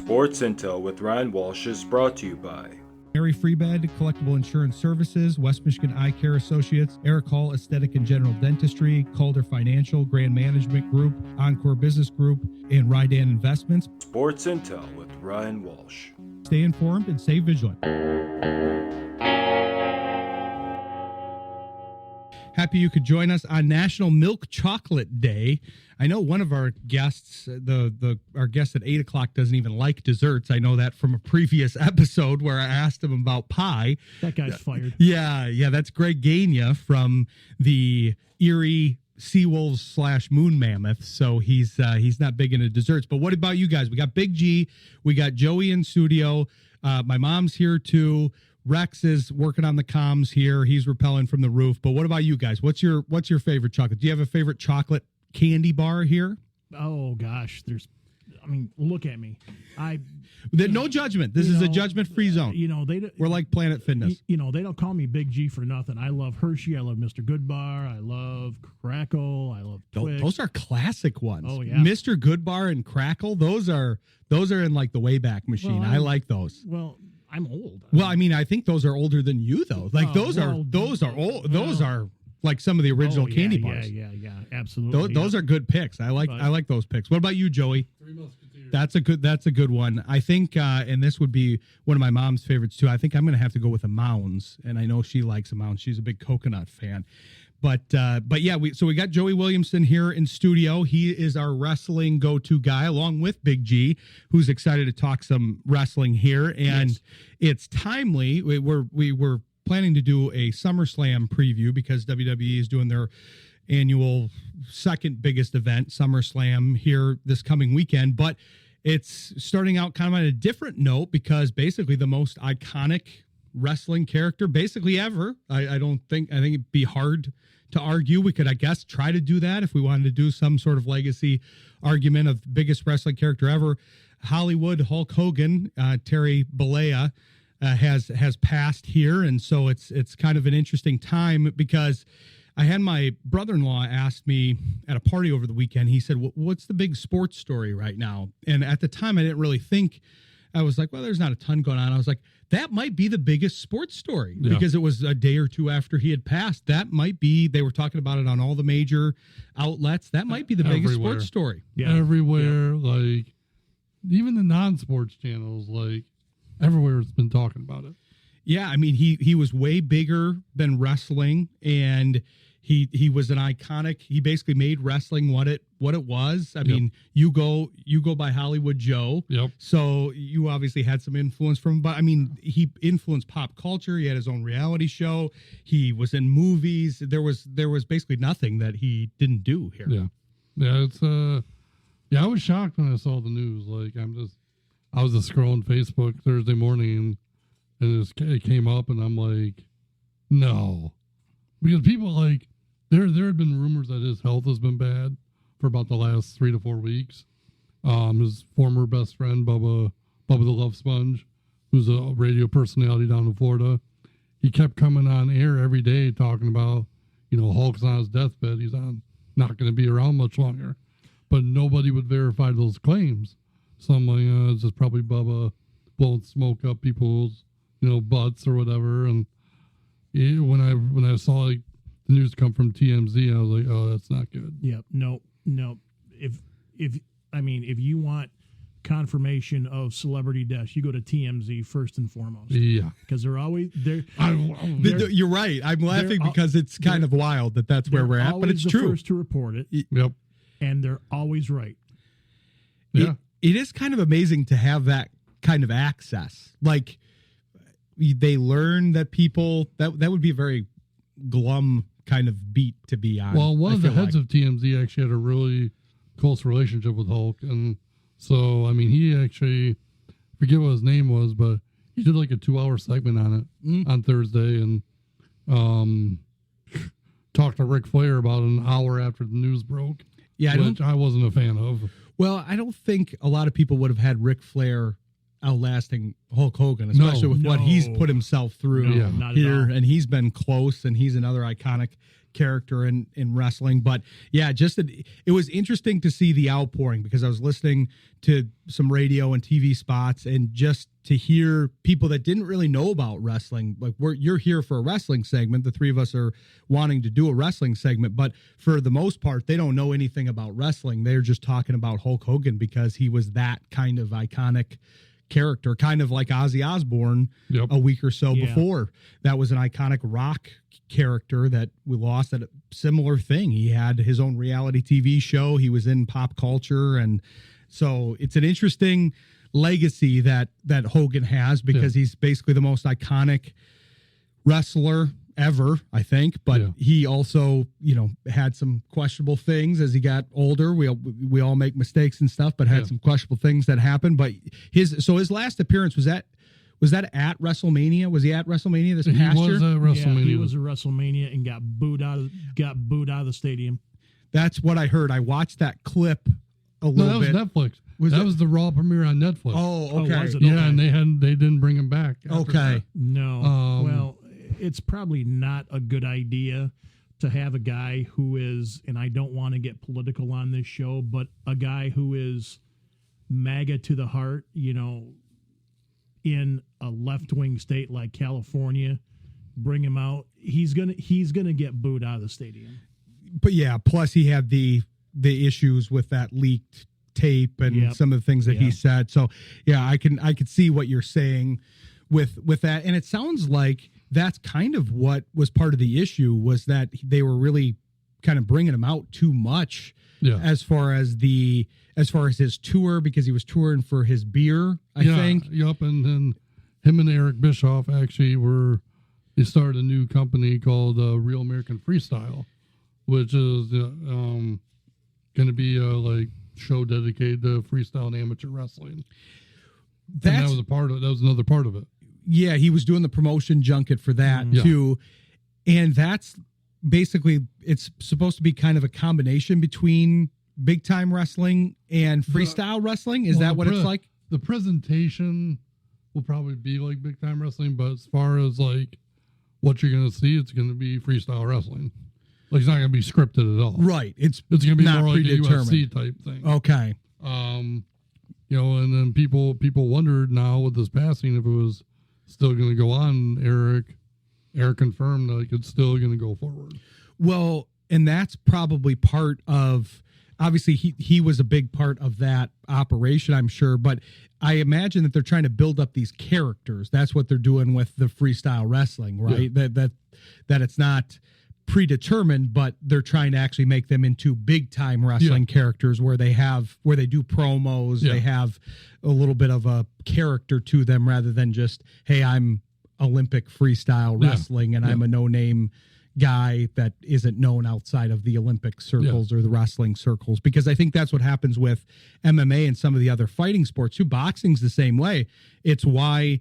Sports Intel with Ryan Walsh is brought to you by Harry Freebed, Collectible Insurance Services, West Michigan Eye Care Associates, Eric Hall Aesthetic and General Dentistry, Calder Financial, Grand Management Group, Encore Business Group, and Rydan Investments. Sports Intel with Ryan Walsh. Stay informed and stay vigilant. Happy you could join us on National Milk Chocolate Day. I know one of our guests, our guest at 8 o'clock, doesn't even like desserts. I know that from a previous episode where I asked him about pie. That guy's fired. Yeah, that's Greg Gaina from the Erie Seawolves / Moon Mammoth. So he's not big into desserts. But what about you guys? We got Big G, we got Joey in studio. My mom's here too. Rex is working on the comms here. He's rappelling from the roof. But what about you guys? What's your favorite chocolate? Do you have a favorite chocolate candy bar here? Oh gosh, look at me. No judgment. This is a judgment-free zone. We're like Planet Fitness. They don't call me Big G for nothing. I love Hershey. I love Mr. Goodbar. I love Crackle. I love Twix. Those are classic ones. Oh yeah, Mr. Goodbar and Crackle. Those are in like the Wayback Machine. Well, I like those. Well, I'm old. Well, I think those are older than you though. Like those are old. Those are like some of the original candy bars. Yeah, absolutely. Those are good picks. I like those picks. What about you, Joey? Three Musketeers. That's a good one. I think, and this would be one of my mom's favorites too. I think I'm going to have to go with a Mounds, and I know she likes a Mounds. She's a big coconut fan. But yeah, we got Joey Williamson here in studio. He is our wrestling go-to guy, along with Big G, who's excited to talk some wrestling here. And yes, it's timely. We were planning to do a SummerSlam preview because WWE is doing their annual second biggest event, SummerSlam, here this coming weekend. But it's starting out kind of on a different note because basically the most iconic wrestling character basically ever. I think it'd be hard to argue. We could, I guess, try to do that if we wanted to do some sort of legacy argument of biggest wrestling character ever. Hollywood Hulk Hogan, Terry Bollea, has passed here, and so it's kind of an interesting time because I had my brother-in-law ask me at a party over the weekend. He said, "What's the big sports story right now?" And at the time, I didn't really think. I was like, "Well, there's not a ton going on." I was like, "That might be the biggest sports story," because it was a day or two after he had passed. That might be. They were talking about it on all the major outlets. That might be the biggest sports story. Yeah, everywhere, like even the non-sports channels, like. Everywhere has been talking about it. Yeah, he was way bigger than wrestling, and he was an iconic. He basically made wrestling what it was. I mean, you go by Hollywood Joe. Yep. So you obviously had some influence from him, but he influenced pop culture. He had his own reality show. He was in movies. There was basically nothing that he didn't do here. Yeah. It's I was shocked when I saw the news. Like I was just scrolling Facebook Thursday morning, and it came up, and I'm like, no. Because people, like, there had been rumors that his health has been bad for about the last 3 to 4 weeks. His former best friend, Bubba the Love Sponge, who's a radio personality down in Florida, he kept coming on air every day talking about, Hulk's on his deathbed. He's not going to be around much longer. But nobody would verify those claims. So I'm like, it's just probably Bubba blowing smoke up people's, butts or whatever. And when I saw like the news come from TMZ, I was like, oh, that's not good. Yep. No. If you want confirmation of celebrity deaths, you go to TMZ first and foremost. Yeah. Because they're always there. You're right. I'm laughing because it's kind of wild that's where we're at, but it's true. First to report it. Yep. And they're always right. Yeah. It is kind of amazing to have that kind of access. Like they learn that people that would be a very glum kind of beat to be on. Well, one of the heads of TMZ actually had a really close relationship with Hulk, and so he actually, forget what his name was, but he did like a 2-hour segment on it on Thursday, and talked to Ric Flair about an hour after the news broke. Yeah, which I wasn't a fan of. Well, I don't think a lot of people would have had Ric Flair outlasting Hulk Hogan, especially with what he's put himself through not at here. all. And he's been close, and he's another iconic character in wrestling. But yeah, it was interesting to see the outpouring, because I was listening to some radio and TV spots, and just to hear people that didn't really know about wrestling. Like, you're here for a wrestling segment. The three of us are wanting to do a wrestling segment, but for the most part, they don't know anything about wrestling. They're just talking about Hulk Hogan because he was that kind of iconic character, kind of like Ozzy Osbourne a week or so before. That was an iconic rock character that we lost. At a similar thing, he had his own reality TV show. He was in pop culture, and so it's an interesting legacy that Hogan has, because he's basically the most iconic wrestler ever, I think. But he also, had some questionable things as he got older. We all make mistakes and stuff, but had some questionable things that happened. But his last appearance was at WrestleMania. Was he at WrestleMania this past year? He was at WrestleMania. He was at WrestleMania and got booed out of the stadium. That's what I heard. I watched that clip a little bit. That was Netflix. That was the Raw premiere on Netflix. Oh, okay. Was it? Yeah, and they didn't bring him back. Okay. That. No. Well, it's probably not a good idea to have a guy who is, and I don't want to get political on this show, but a guy who is MAGA to the heart, in a left-wing state like California, bring him out. He's gonna get booed out of the stadium. But yeah, plus he had the issues with that leaked tape and some of the things that he said. So yeah, I could see what you're saying with that. And it sounds like that's kind of what was part of the issue, was that they were really kind of bringing him out too much as far as his tour, because he was touring for his beer, I think. Yep. And then him and Eric Bischoff actually they started a new company called Real American Freestyle, which is going to be a show dedicated to freestyle and amateur wrestling. That was that was another part of it. Yeah, he was doing the promotion junket for that too. And that's basically, it's supposed to be kind of a combination between big time wrestling and freestyle wrestling. Is that what it's like? The presentation will probably be like big time wrestling, but as far as what you're going to see, it's going to be freestyle wrestling. It's not going to be scripted at all. Right. It's going to be not more like a predetermined UFC type thing. Okay. And then people wondered now with this passing if it was still going to go on. Eric confirmed it's still going to go forward. Well, and that's probably part of, obviously he was a big part of that operation, I'm sure, but I imagine that they're trying to build up these characters. That's what they're doing with the freestyle wrestling, right? Yeah. That it's not predetermined, but they're trying to actually make them into big time wrestling characters where they do promos, they have a little bit of a character to them, rather than just, hey, I'm Olympic freestyle wrestling and I'm a no-name guy that isn't known outside of the Olympic circles or the wrestling circles. Because I think that's what happens with MMA and some of the other fighting sports too. Boxing's the same way. It's why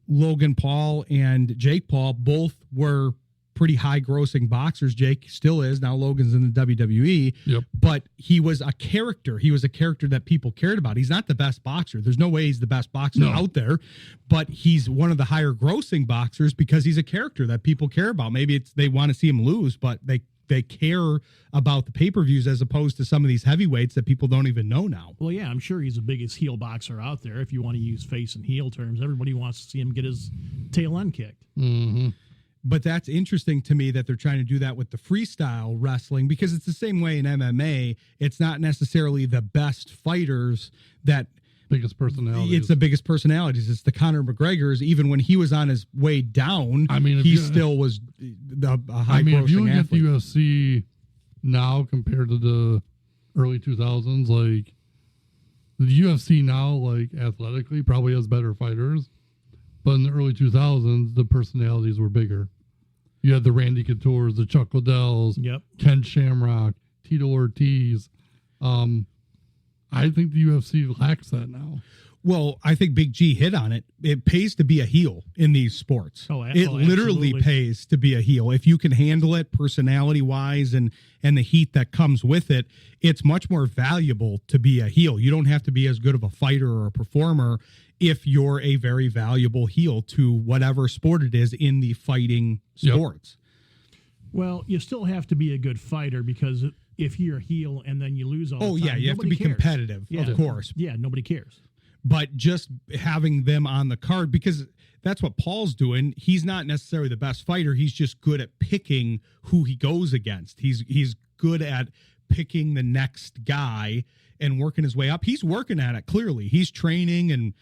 Logan Paul and Jake Paul both were pretty high grossing boxers. Jake still is. Now Logan's in the WWE. Yep. But he was a character. He was a character that people cared about. He's not the best boxer. There's no way he's the best boxer out there, but he's one of the higher grossing boxers because he's a character that people care about. Maybe they want to see him lose, but they care about the pay-per-views as opposed to some of these heavyweights that people don't even know now. Well, yeah, I'm sure he's the biggest heel boxer out there. If you want to use face and heel terms, everybody wants to see him get his tail end kicked. Mm-hmm. But that's interesting to me that they're trying to do that with the freestyle wrestling, because it's the same way in MMA. It's not necessarily the best fighters that biggest personalities. It's the biggest personalities. It's the Conor McGregors. Even when he was on his way down, he still was a high grossing if you look athlete. at the UFC now compared to the early 2000s, the UFC now, athletically, probably has better fighters. But in the early 2000s, the personalities were bigger. You had the Randy Couture's, the Chuck Liddells, Ken Shamrock, Tito Ortiz. I think the UFC lacks that now. Well, I think Big G hit on it. It pays to be a heel in these sports. It literally absolutely. pays to be a heel. If you can handle it personality-wise and the heat that comes with it, it's much more valuable to be a heel. You don't have to be as good of a fighter or a performer if you're a very valuable heel to whatever sport it is in the fighting sports. Well, you still have to be a good fighter because if you're a heel and then you lose all the time, you have to be competitive, of course. Yeah, nobody cares. But just having them on the card, because that's what Paul's doing. He's not necessarily the best fighter. He's just good at picking who he goes against. He's good at picking the next guy and working his way up. He's working at it, clearly. He's training and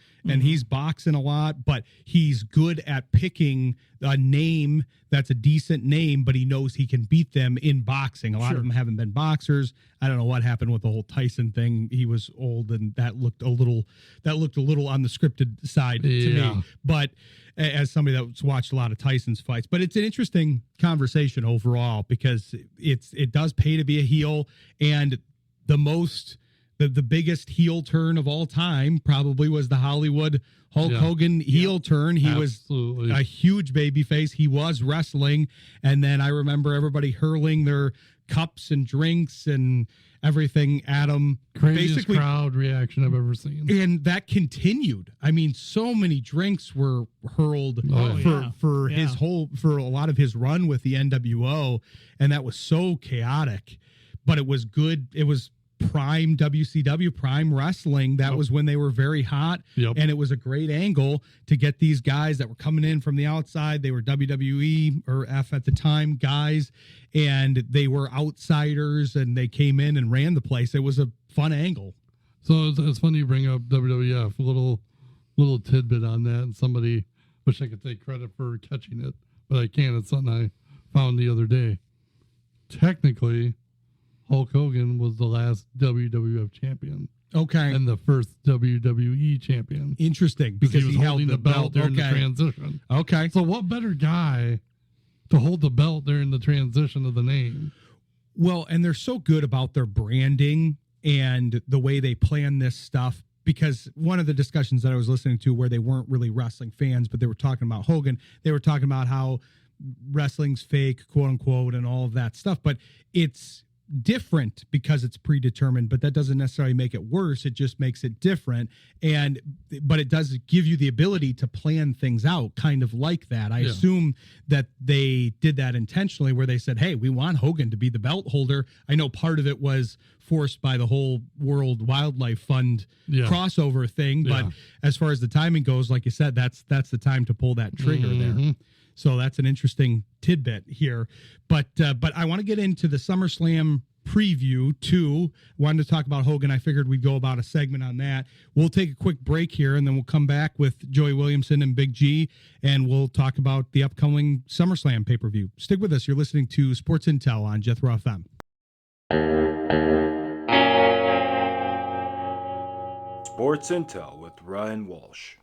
he's boxing a lot, but he's good at picking a name that's a decent name, but he knows he can beat them in boxing. A lot of them haven't been boxers. I don't know what happened with the whole Tyson thing. He was old, and that looked a little on the scripted side to me. But as somebody that's watched a lot of Tyson's fights, but it's an interesting conversation overall because it does pay to be a heel, and the biggest heel turn of all time probably was the Hollywood Hulk Hogan heel turn. He was a huge baby face. He was wrestling. And then I remember everybody hurling their cups and drinks and everything at him. Craziest crowd reaction I've ever seen. And that continued. I mean, so many drinks were hurled for a lot of his run with the NWO. And that was so chaotic, but it was good. It was prime WCW, prime wrestling. That was when they were very hot. And it was a great angle to get these guys that were coming in from the outside. They were WWE or F at the time guys, and they were outsiders, and they came in and ran the place. It was a fun angle. So it's funny you bring up WWF. A little tidbit on that, and somebody wish I could take credit for catching it, but I can't. It's something I found the other day. Technically, Hulk Hogan was the last WWF champion. Okay. And the first WWE champion. Interesting, because he was holding the belt during the transition. Okay. So what better guy to hold the belt during the transition of the name? Well, and they're so good about their branding and the way they plan this stuff, because one of the discussions that I was listening to where they weren't really wrestling fans, but they were talking about Hogan, they were talking about how wrestling's fake, quote unquote, and all of that stuff. But it's different because it's predetermined, but that doesn't necessarily make it worse. It just makes it different. But it does give you the ability to plan things out kind of like that. I assume that they did that intentionally, where they said, hey, we want Hogan to be the belt holder. I know part of it was forced by the whole World Wildlife Fund crossover thing, but as far as the timing goes, like you said, that's the time to pull that trigger there. So that's an interesting tidbit here. But I want to get into the SummerSlam preview too. Wanted to talk about Hogan. I figured we'd go about a segment on that. We'll take a quick break here, and then we'll come back with Joey Williamson and Big G, and we'll talk about the upcoming SummerSlam pay-per-view. Stick with us. You're listening to Sports Intel on Jethro FM. Sports Intel with Ryan Walsh.